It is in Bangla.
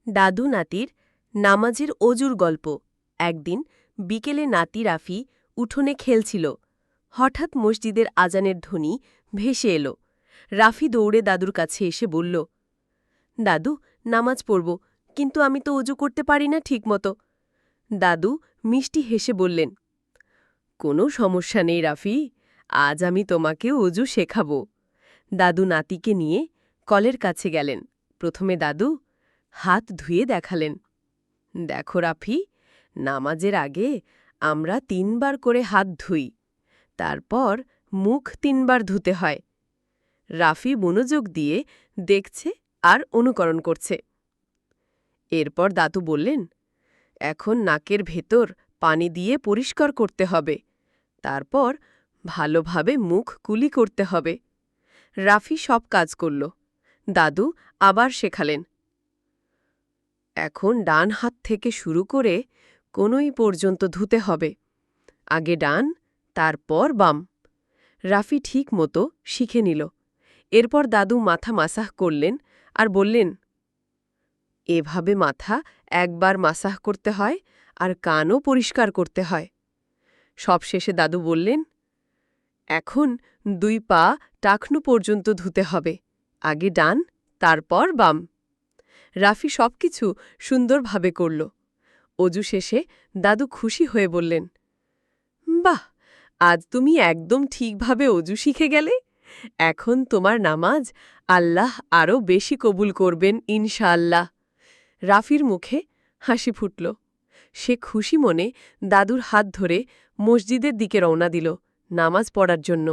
দাদু নাতির নামাজের অজুর গল্প। একদিন বিকেলে নাতি রাফি উঠোনে খেলছিল। হঠাৎ মসজিদের আজানের ধ্বনি ভেসে এলো। রাফি দৌড়ে দাদুর কাছে এসে বলল, দাদু, নামাজ পড়ব, কিন্তু আমি তো অজু করতে পারি না ঠিকমতো। দাদু মিষ্টি হেসে বললেন, কোনো সমস্যা নেই রাফি, আজ আমি তোমাকে অজু শেখাব। দাদু নাতিকে নিয়ে কলের কাছে গেলেন। প্রথমে দাদু হাত ধুয়ে দেখালেন, দেখো রাফি, নামাজের আগে আমরা ৩ বার করে হাত ধুই, তারপর মুখ ৩ বার ধুতে হয়। রাফি মনোযোগ দিয়ে দেখছে আর অনুকরণ করছে। এরপর দাদু বললেন, এখন নাকের ভেতর পানি দিয়ে পরিষ্কার করতে হবে, তারপর ভালোভাবে মুখ কুলি করতে হবে। রাফি সব কাজ করল। দাদু আবার শেখালেন, এখন ডান হাত থেকে শুরু করে কোনোই পর্যন্ত ধুতে হবে, আগে ডান, তারপর বাম। রাফি ঠিক মতো শিখে নিল। এরপর দাদু মাথা মাসাহ করলেন আর বললেন, এভাবে মাথা একবার মাসাহ করতে হয় আর কানও পরিষ্কার করতে হয়। সবশেষে দাদু বললেন, এখন 2 পা টাকনু পর্যন্ত ধুতে হবে, আগে ডান, তারপর বাম। রাফি সবকিছু সুন্দরভাবে করল। অজু শেষে দাদু খুশি হয়ে বললেন, বাহ, আজ তুমি একদম ঠিকভাবে অজু শিখে গেলে। এখন তোমার নামাজ আল্লাহ আরও বেশি কবুল করবেন ইনশাআল্লাহ। রাফির মুখে হাসি ফুটল। সে খুশি মনে দাদুর হাত ধরে মসজিদের দিকে রওনা দিল নামাজ পড়ার জন্য।